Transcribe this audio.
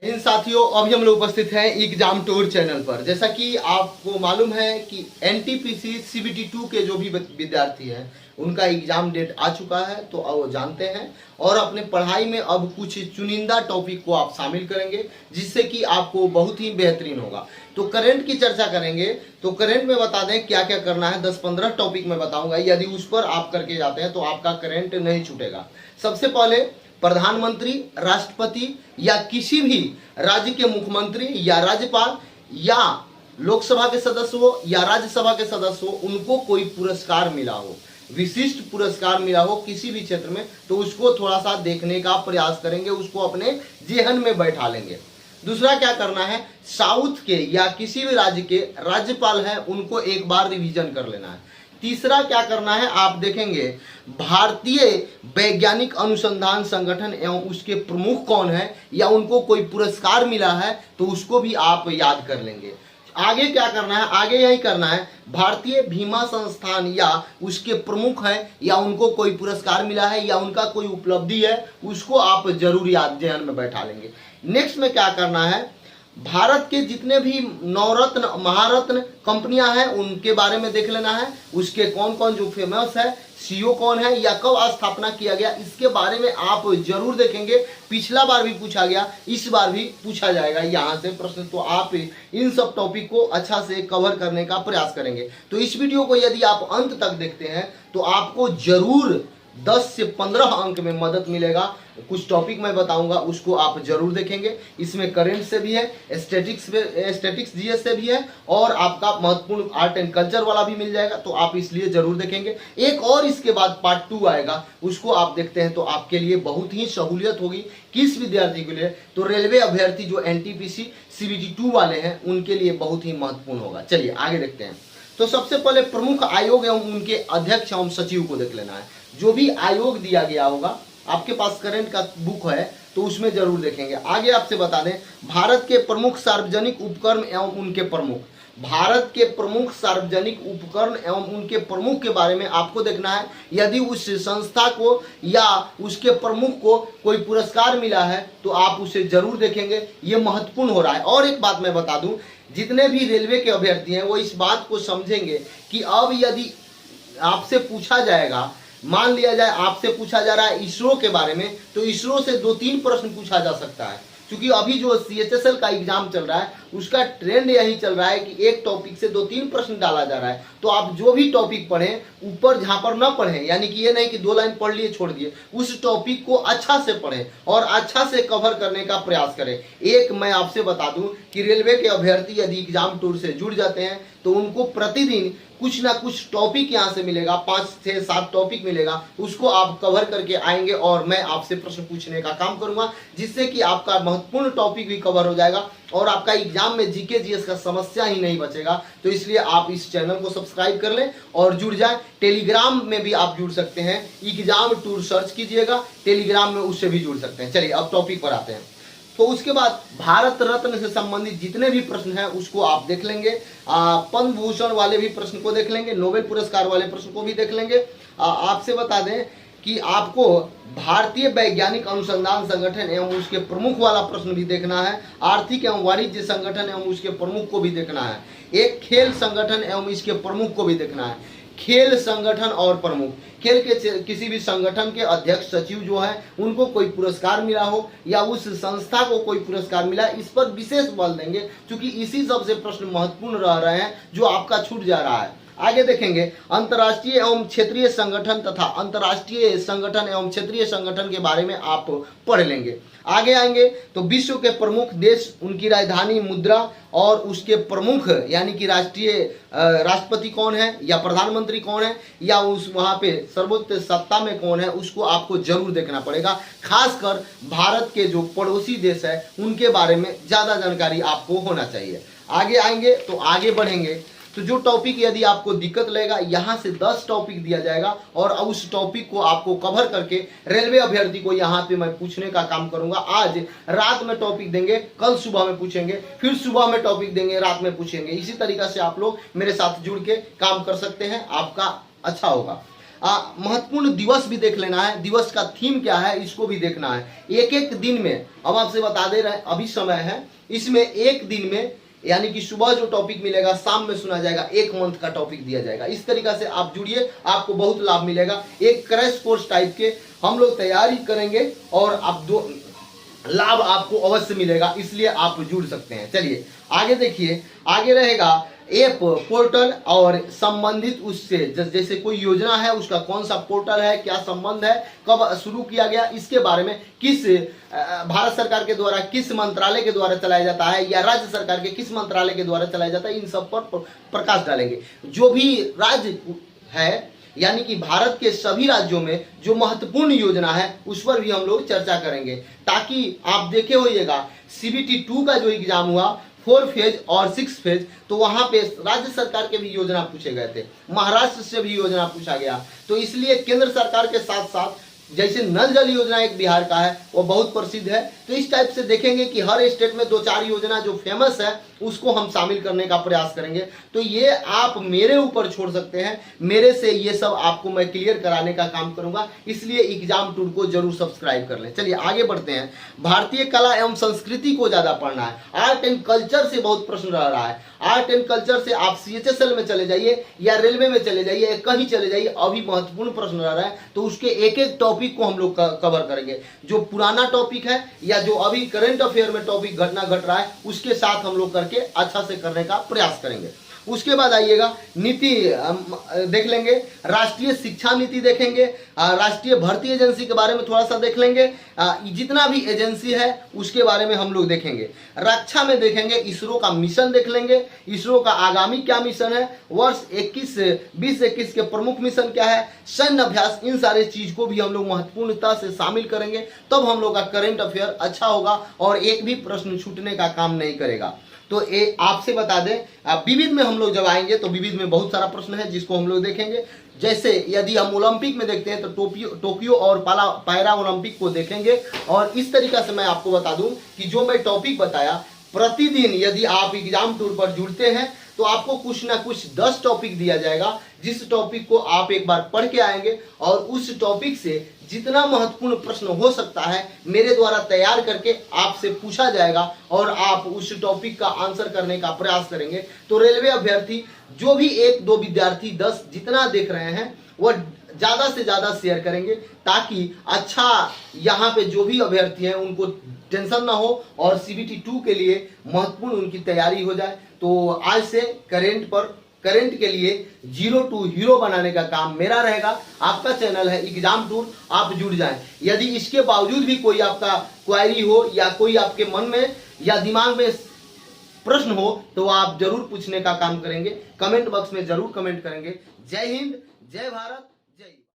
इन साथियों, अभी हम लोग उपस्थित हैं एग्जाम टूर चैनल पर। जैसा कि आपको मालूम है कि एनटीपीसी सीबीटी 2 के जो भी विद्यार्थी हैं उनका एग्जाम डेट आ चुका है, तो वो जानते हैं और अपने पढ़ाई में अब कुछ चुनिंदा टॉपिक को आप शामिल करेंगे जिससे कि आपको बहुत ही बेहतरीन होगा। तो करंट की चर्चा करेंगे। तो करंट में बता दें क्या क्या करना है, 10-15 टॉपिक में बताऊंगा। यदि उस पर आप करके जाते हैं तो आपका करंट नहीं छूटेगा। सबसे पहले प्रधानमंत्री, राष्ट्रपति या किसी भी राज्य के मुख्यमंत्री या राज्यपाल या लोकसभा के सदस्य हो या राज्यसभा के सदस्य हो, उनको कोई पुरस्कार मिला हो, विशिष्ट पुरस्कार मिला हो किसी भी क्षेत्र में, तो उसको थोड़ा सा देखने का प्रयास करेंगे, उसको अपने जेहन में बैठा लेंगे। दूसरा क्या करना है, साउथ के या किसी भी राज्य के राज्यपाल हैं उनको एक बार रिवीजन कर लेना है। तीसरा क्या करना है, आप देखेंगे भारतीय वैज्ञानिक अनुसंधान संगठन एवं उसके प्रमुख कौन है या उनको कोई पुरस्कार मिला है तो उसको भी आप याद कर लेंगे। आगे क्या करना है, आगे यही करना है, भारतीय बीमा संस्थान या उसके प्रमुख हैं या उनको कोई पुरस्कार मिला है या उनका कोई उपलब्धि है, उसको आप जरूर याद ध्यान में बैठा लेंगे। नेक्स्ट में क्या करना है, भारत के जितने भी नवरत्न महारत्न कंपनियां हैं उनके बारे में देख लेना है, उसके कौन कौन जो फेमस है, सीईओ कौन है या कब स्थापना किया गया, इसके बारे में आप जरूर देखेंगे। पिछला बार भी पूछा गया, इस बार भी पूछा जाएगा यहाँ से प्रश्न, तो आप इन सब टॉपिक को अच्छा से कवर करने का प्रयास करेंगे। तो इस वीडियो को यदि आप अंत तक देखते हैं तो आपको जरूर 10 से 15 अंक में मदद मिलेगा। कुछ टॉपिक मैं बताऊंगा उसको आप जरूर देखेंगे। इसमें करंट से भी है, स्टैटिक्स जीएस से भी है और आपका महत्वपूर्ण आर्ट एंड कल्चर वाला भी मिल जाएगा, तो आप इसलिए जरूर देखेंगे। एक और इसके बाद पार्ट 2 आएगा, उसको आप देखते हैं तो आपके लिए बहुत ही सहूलियत होगी। किस विद्यार्थी के लिए, तो रेलवे अभ्यर्थी जो एनटीपीसी सीबीटी 2 वाले हैं उनके लिए बहुत ही महत्वपूर्ण होगा। चलिए आगे देखते हैं। तो सबसे पहले प्रमुख आयोग एवं उनके अध्यक्ष एवं सचिव को देख लेना है। जो भी आयोग दिया गया होगा, आपके पास करंट का बुक है तो उसमें जरूर देखेंगे। आगे आपसे बता दें, भारत के प्रमुख सार्वजनिक उपक्रम एवं उनके प्रमुख, भारत के प्रमुख सार्वजनिक उपक्रम एवं उनके प्रमुख के बारे में आपको देखना है। यदि उस संस्था को या उसके प्रमुख को कोई पुरस्कार मिला है तो आप उसे जरूर देखेंगे, ये महत्वपूर्ण हो रहा है। और एक बात मैं बता दूं, जितने भी रेलवे के अभ्यर्थी हैं वो इस बात को समझेंगे कि अब यदि आपसे पूछा जाएगा, मान लिया जाए आपसे पूछा जा रहा है इसरो के बारे में, तो इसरो से 2-3 प्रश्न पूछा जा सकता है। क्योंकि अभी जो सीएचएसएल का एग्जाम चल रहा है उसका ट्रेंड यही चल रहा है कि एक टॉपिक से 2-3 प्रश्न डाला जा रहा है। तो आप जो भी टॉपिक पढ़ें ऊपर झापर न पढ़ें, यानी कि ये नहीं कि 2 लाइन पढ़ लिए छोड़ दिए, उस टॉपिक को अच्छा से पढ़ें और अच्छा से कवर करने का प्रयास करें। एक मैं आपसे बता दूं कि रेलवे के अभ्यर्थी यदि एग्जाम टूर से जुड़ जाते हैं तो उनको प्रतिदिन कुछ ना कुछ टॉपिक यहाँ से मिलेगा, 5 से 7 टॉपिक मिलेगा, उसको आप कवर करके आएंगे और मैं आपसे प्रश्न पूछने का काम करूंगा, जिससे कि आपका महत्वपूर्ण टॉपिक भी कवर हो जाएगा और आपका एग्जाम में जीके जीएस का समस्या ही नहीं बचेगा। तो इसलिए आप इस चैनल को सब्सक्राइब कर लें और जुड़ जाएं। टेलीग्राम में भी आप जुड़ सकते हैं, एग्जाम टूर सर्च कीजिएगा, टेलीग्राम में उससे भी जुड़ सकते हैं। चलिए अब टॉपिक पर आते हैं। तो उसके बाद भारत रत्न से संबंधित जितने भी प्रश्न हैं उसको आप देख लेंगे, पद्म भूषण वाले भी प्रश्न को देख लेंगे, नोबेल पुरस्कार वाले प्रश्न को भी देख लेंगे। आपसे बता दें कि आपको भारतीय वैज्ञानिक अनुसंधान संगठन एवं उसके प्रमुख वाला प्रश्न भी देखना है, आर्थिक एवं वाणिज्य संगठन एवं उसके प्रमुख को भी देखना है, एक खेल संगठन एवं इसके प्रमुख को भी देखना है। खेल संगठन और प्रमुख, खेल के किसी भी संगठन के अध्यक्ष सचिव जो है उनको कोई पुरस्कार मिला हो या उस संस्था को कोई पुरस्कार मिला, इस पर विशेष बल देंगे क्योंकि इसी सबसे प्रश्न महत्वपूर्ण रह रहे हैं जो आपका छूट जा रहा है। आगे देखेंगे अंतर्राष्ट्रीय एवं क्षेत्रीय संगठन तथा अंतर्राष्ट्रीय संगठन एवं क्षेत्रीय संगठन के बारे में आप पढ़ लेंगे। आगे आएंगे तो विश्व के प्रमुख देश, उनकी राजधानी, मुद्रा और उसके प्रमुख यानी कि राष्ट्रपति कौन है या प्रधानमंत्री कौन है या उस वहाँ पे सर्वोच्च सत्ता में कौन है, उसको आपको जरूर देखना पड़ेगा। खासकर भारत के जो पड़ोसी देश है उनके बारे में ज़्यादा जानकारी आपको होना चाहिए। आगे आएंगे तो आगे बढ़ेंगे तो जो टॉपिक यदि आपको दिक्कत लगेगा, यहाँ से 10 टॉपिक दिया जाएगा और उस टॉपिक को आपको कवर करके रेलवे अभ्यर्थी को यहाँ पे मैं पूछने का काम करूंगा। आज रात में टॉपिक देंगे, कल सुबह में पूछेंगे, फिर सुबह में टॉपिक देंगे, रात में पूछेंगे। इसी तरीका से आप लोग मेरे साथ जुड़ के काम कर सकते हैं, आपका अच्छा होगा। महत्वपूर्ण दिवस भी देख लेना है, दिवस का थीम क्या है इसको भी देखना है। एक एक दिन में हम आपसे बता दे रहे हैं, अभी समय है, इसमें एक दिन में यानी कि सुबह जो टॉपिक मिलेगा शाम में सुना जाएगा, एक मंथ का टॉपिक दिया जाएगा। इस तरीका से आप जुड़िए, आपको बहुत लाभ मिलेगा। एक क्रैश कोर्स टाइप के हम लोग तैयारी करेंगे और आप दो लाभ आपको अवश्य मिलेगा, इसलिए आप जुड़ सकते हैं। चलिए आगे देखिए, आगे रहेगा ऐप, पोर्टल और संबंधित उससे, जैसे कोई योजना है उसका कौन सा पोर्टल है, क्या संबंध है, कब शुरू किया गया, इसके बारे में किस भारत सरकार के द्वारा किस मंत्रालय के द्वारा चलाया जाता है या राज्य सरकार के किस मंत्रालय के द्वारा चलाया जाता है, इन सब पर प्रकाश डालेंगे। जो भी राज्य है यानी कि भारत के सभी राज्यों में जो महत्वपूर्ण योजना है उस पर भी हम लोग चर्चा करेंगे, ताकि आप देखे होइएगा CBT 2 का जो एग्जाम हुआ 4 फेज और 6 फेज, तो वहां पे राज्य सरकार के भी योजना पूछे गए थे, महाराष्ट्र से भी योजना पूछा गया। तो इसलिए केंद्र सरकार के साथ साथ जैसे नल जल योजना एक बिहार का है वो बहुत प्रसिद्ध है, तो इस टाइप से देखेंगे कि हर स्टेट में 2-4 योजना जो फेमस है उसको हम शामिल करने का प्रयास करेंगे। तो ये आप मेरे ऊपर छोड़ सकते हैं, मेरे से ये सब आपको मैं क्लियर कराने का काम करूंगा, इसलिए एग्जाम टूर को जरूर सब्सक्राइब कर लें। चलिए आगे बढ़ते हैं। भारतीय कला एवं संस्कृति को ज्यादा पढ़ना है, आर्ट एंड कल्चर से बहुत प्रश्न रह रहा है। आर्ट एंड कल्चर से आप CHSL में चले जाइए या रेलवे में चले जाइए या कहीं चले जाइए, अभी महत्वपूर्ण प्रश्न रह रहा है, तो उसके एक एक टॉपिक को हम लोग कवर करेंगे। जो पुराना टॉपिक है या जो अभी करंट अफेयर में टॉपिक घटना घट रहा है उसके साथ हम लोग करके अच्छा से करने का प्रयास करेंगे। उसके बाद आइएगा नीति देख लेंगे, राष्ट्रीय शिक्षा नीति देखेंगे, राष्ट्रीय भर्ती एजेंसी के बारे में थोड़ा सा देख लेंगे, जितना भी एजेंसी है उसके बारे में हम लोग देखेंगे। रक्षा में देखेंगे, इसरो का मिशन देख लेंगे, इसरो का आगामी क्या मिशन है, वर्ष 2021 के प्रमुख मिशन क्या है, सैन्य अभ्यास, इन सारे चीज को भी हम लोग महत्वपूर्णता से शामिल करेंगे, तब हम लोग का करंट अफेयर अच्छा होगा और एक भी प्रश्न छूटने का काम नहीं करेगा। तो ये आपसे बता दें, विविध में हम लोग जब आएंगे तो विविध में बहुत सारा प्रश्न है जिसको हम लोग देखेंगे। जैसे यदि हम ओलंपिक में देखते हैं तो टोक्यो और पैरा ओलंपिक को देखेंगे। और इस तरीका से मैं आपको बता दूं कि जो मैं टॉपिक बताया, प्रतिदिन यदि आप एग्जाम टूर पर जुड़ते हैं तो आपको कुछ ना कुछ 10 टॉपिक दिया जाएगा, जिस टॉपिक को आप एक बार पढ़ के आएंगे और उस टॉपिक से जितना महत्वपूर्ण प्रश्न हो सकता है मेरे द्वारा तैयार करके आपसे पूछा जाएगा और आप उस टॉपिक का आंसर करने का प्रयास करेंगे। तो रेलवे अभ्यर्थी जो भी 1-2 विद्यार्थी 10 जितना देख रहे हैं वह ज्यादा से ज्यादा शेयर करेंगे, ताकि अच्छा यहाँ पे जो भी अभ्यर्थी हैं उनको टेंशन ना हो और CBT 2 के लिए महत्वपूर्ण उनकी तैयारी हो जाए। तो आज से करंट के लिए 0 to हीरो बनाने का काम मेरा रहेगा। आपका चैनल है एग्जाम टूर, आप जुड़ जाएं। यदि इसके बावजूद भी कोई आपका क्वेरी हो या कोई आपके मन में या दिमाग में प्रश्न हो तो आप जरूर पूछने का काम करेंगे, कमेंट बॉक्स में जरूर कमेंट करेंगे। जय हिंद, जय भारत।